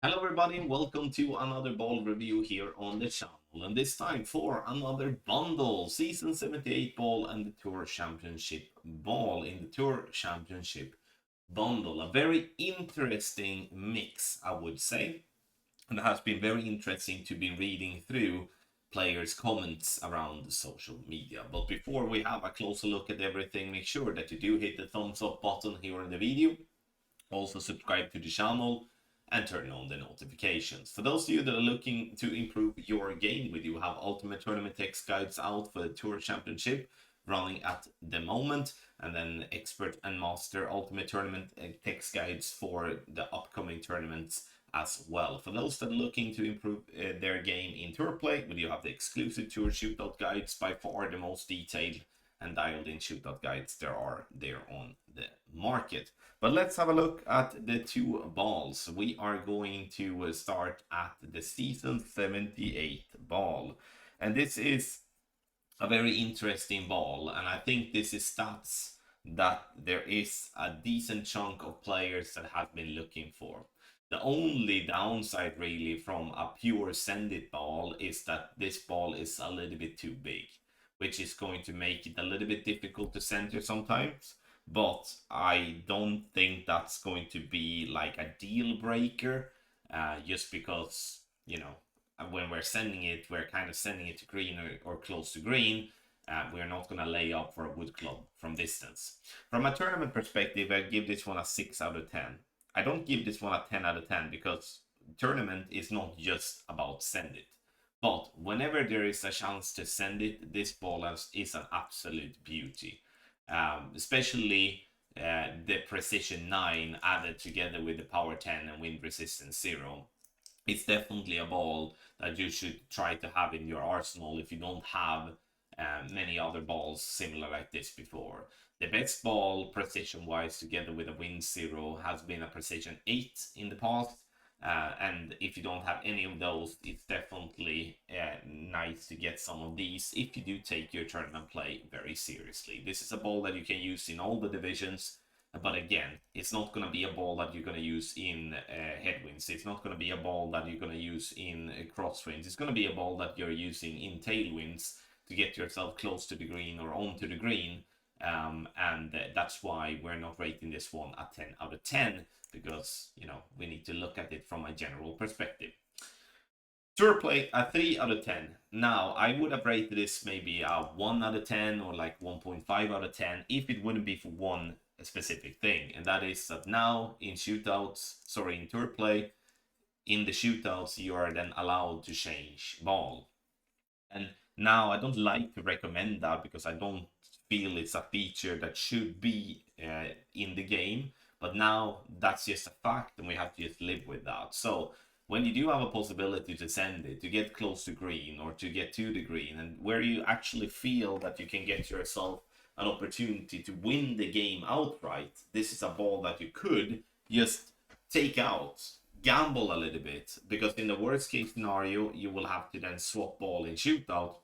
Hello everybody, welcome to another ball review here on the channel, and this time for another bundle, Season 78 ball and the Tour Championship ball in the Tour Championship bundle. A very interesting mix, I would say, and it has been very interesting to be reading through players' comments around the social media. But before we have a closer look at everything, make sure that you do hit the thumbs up button here in the video. Also subscribe to the channel and turn on the notifications. For those of you that are looking to improve your game, we do have Ultimate Tournament text guides out for the Tour Championship running at the moment, and then Expert and Master Ultimate Tournament text guides for the upcoming tournaments as well. For those that are looking to improve their game in Tour Play, we do have the exclusive Tour Shootout guides, by far the most detailed and dialed in shootout guides there are there on the market. But let's have a look at the two balls. We are going to start at the Season 78 ball. And this is a very interesting ball. And I think this is stats that there is a decent chunk of players that have been looking for. The only downside really from a pure send it ball is that this ball is a little bit too big, which is going to make it a little bit difficult to center sometimes. But I don't think that's going to be like a deal breaker, just because, when we're sending it, we're kind of sending it to green or close to green. We're not going to lay up for a wood club from distance. From a tournament perspective, I give this one a 6 out of 10. I don't give this one a 10 out of 10 because tournament is not just about send it. But whenever there is a chance to send it, this ball is an absolute beauty. Especially the Precision 9 added together with the Power 10 and Wind Resistance 0. It's definitely a ball that you should try to have in your arsenal if you don't have many other balls similar like this before. The best ball precision-wise together with a Wind 0 has been a Precision 8 in the past. And if you don't have any of those, it's definitely nice to get some of these if you do take your tournament play very seriously. This is a ball that you can use in all the divisions, but again, it's not going to be a ball that you're going to use in headwinds. It's not going to be a ball that you're going to use in crosswinds. It's going to be a ball that you're using in tailwinds to get yourself close to the green or onto the green. And that's why we're not rating this one a 10 out of 10, because we need to look at it from a general perspective. Tour Play a 3 out of 10. Now I would have rated this maybe a 1 out of 10 or like 1.5 out of 10 if it wouldn't be for one specific thing, and that is that now in Tour Play, in the shootouts you are then allowed to change ball. And now I don't like to recommend that because I don't feel it's a feature that should be in the game. But now that's just a fact and we have to just live with that. So when you do have a possibility to send it, to get close to green or to get to the green, and where you actually feel that you can get yourself an opportunity to win the game outright, this is a ball that you could just take out, gamble a little bit, because in the worst case scenario you will have to then swap ball in shootout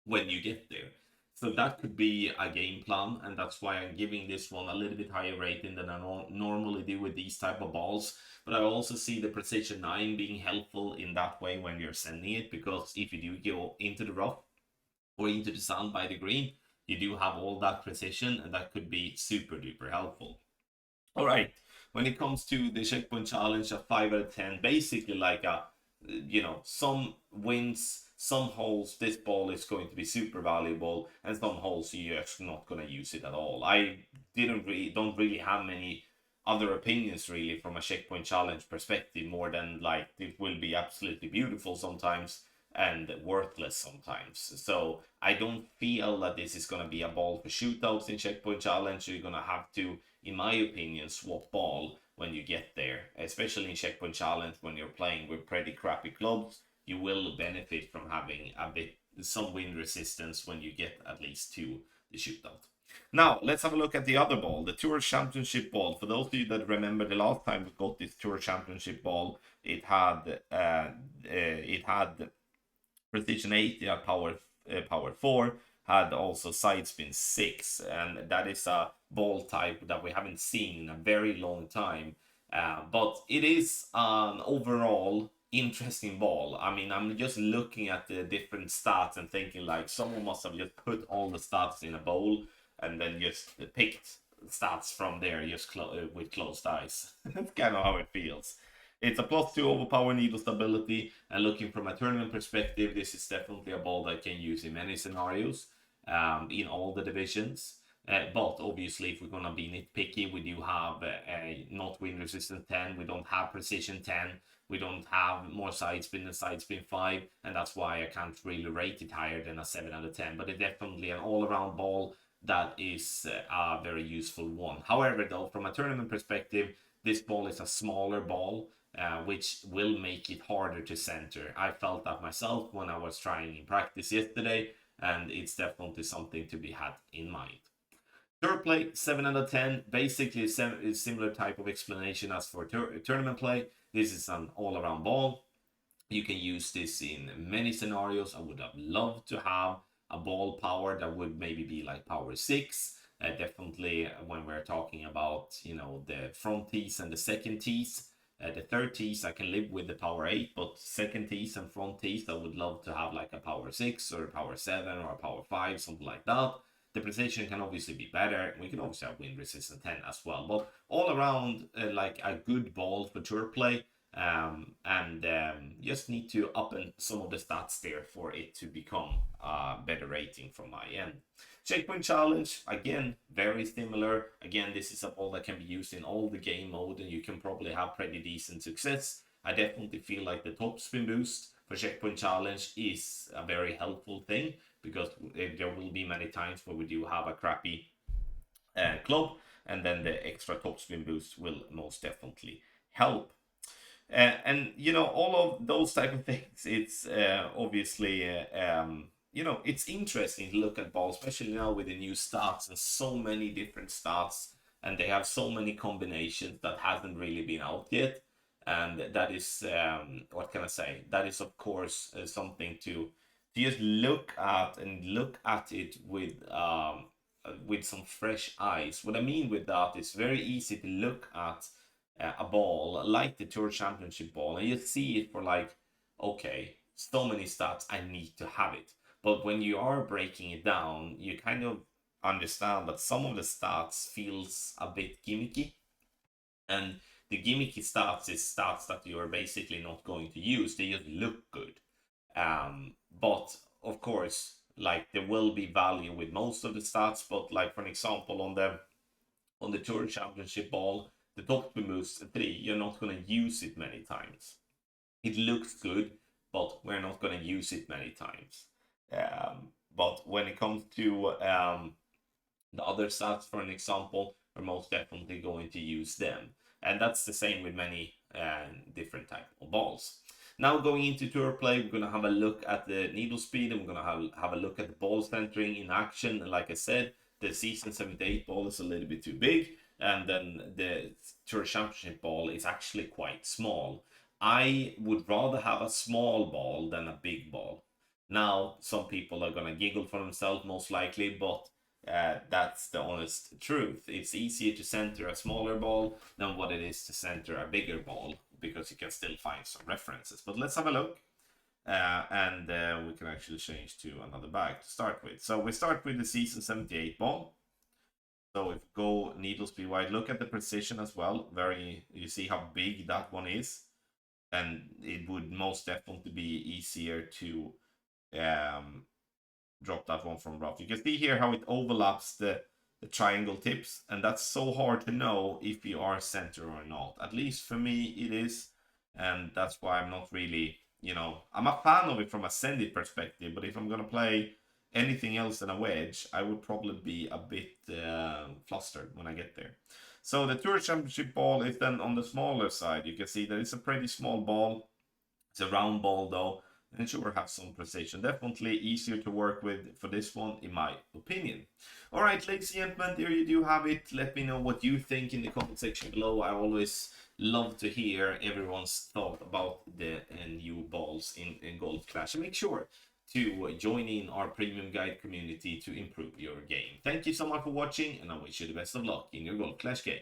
when you get there. So that could be a game plan, and that's why I'm giving this one a little bit higher rating than I normally do with these type of balls. But I also see the Precision 9 being helpful in that way when you're sending it, because if you do go into the rough or into the sand by the green, you do have all that precision, and that could be super duper helpful. All right, when it comes to the checkpoint challenge, a 5 out of 10, basically like a, some wins, some holes this ball is going to be super valuable, and some holes you're just not going to use it at all. I don't really have many other opinions really from a checkpoint challenge perspective, more than like it will be absolutely beautiful sometimes and worthless sometimes. So I don't feel that this is going to be a ball for shootouts in checkpoint challenge. You're going to have to, in my opinion, swap ball when you get there, especially in checkpoint challenge when you're playing with pretty crappy clubs. You will benefit from having some wind resistance when you get at least to the shootout. Now let's have a look at the other ball, the Tour Championship ball. For those of you that remember the last time we got this Tour Championship ball, it had Precision 8, yeah, power 4, had also side spin 6, and that is a ball type that we haven't seen in a very long time. But it is an overall interesting ball. I mean, I'm just looking at the different stats and thinking like someone must have just put all the stats in a bowl and then just picked stats from there just with closed eyes. That's kind of how it feels. It's a +2 overpower needle stability, and looking from a tournament perspective, this is definitely a ball that can use in many scenarios, in all the divisions. But obviously, if we're going to be nitpicky, we do have a not wind resistant 10, we don't have precision 10, we don't have more side spin than side spin 5, and that's why I can't really rate it higher than a 7 out of 10. But it's definitely an all around ball that is a very useful one. However, though, from a tournament perspective, this ball is a smaller ball, which will make it harder to center. I felt that myself when I was trying in practice yesterday, and it's definitely something to be had in mind. Tour play, 7 out of 10. Basically, a similar type of explanation as for tournament play. This is an all-around ball. You can use this in many scenarios. I would have loved to have a ball power that would maybe be like power 6. Definitely when we're talking about, the front tees and the second tees. The third tees, I can live with the power 8, but second tees and front tees, I would love to have like a power 6 or a power 7 or a power 5, something like that. The precision can obviously be better. We can obviously have wind resistant 10 as well. But all around, like a good ball for tour play. And just need to up some of the stats there for it to become a better rating from my end. Checkpoint challenge, again, very similar. Again, this is a ball that can be used in all the game mode and you can probably have pretty decent success. I definitely feel like the top spin boost for checkpoint challenge is a very helpful thing because there will be many times where we do have a crappy club, and then the extra top spin boost will most definitely help. And all of those type of things, it's obviously it's interesting to look at balls, especially now with the new stats and so many different stats, and they have so many combinations that hasn't really been out yet. And that is what can I say, that is of course something to just look at and look at it with some fresh eyes. What I mean with that is very easy to look at a ball like the Tour Championship ball and you see it for like, okay, so many stats, I need to have it. But when you are breaking it down, you kind of understand that some of the stats feels a bit gimmicky, and the gimmicky stats is stats that you are basically not going to use. They just look good. But of course, like there will be value with most of the stats. But like for an example, on the Tour Championship ball, the top boost 3, you're not going to use it many times. It looks good, but we're not going to use it many times. But when it comes to the other stats, for an example, we're most definitely going to use them. And that's the same with many different type of balls. Now going into tour play, we're going to have a look at the needle speed, and we're going to have a look at the ball centering in action. And like I said, the Season 78 ball is a little bit too big, and then the Tour Championship ball is actually quite small. I would rather have a small ball than a big ball. Now, some people are going to giggle for themselves, most likely, but that's the honest truth. It's easier to center a smaller ball than what it is to center a bigger ball, because you can still find some references. But let's have a look. And we can actually change to another bag to start with. So we start with the Season 78 ball. So if go needle speed wide, look at the precision as well. You see how big that one is. And it would most definitely be easier to drop that one from rough. You can see here how it overlaps the triangle tips, and that's so hard to know if you are center or not. At least for me it is, and that's why I'm not really, I'm a fan of it from a send-it perspective, but if I'm gonna play anything else than a wedge, I would probably be a bit flustered when I get there. So the Tour Championship ball is then on the smaller side. You can see that it's a pretty small ball. It's a round ball though, and sure have some precision. Definitely easier to work with for this one, in my opinion. All right, ladies and gentlemen, there you do have it. Let me know what you think in the comment section below. I always love to hear everyone's thought about the new balls in Golf Clash. And make sure to join in our premium guide community to improve your game. Thank you so much for watching, and I wish you the best of luck in your Golf Clash game.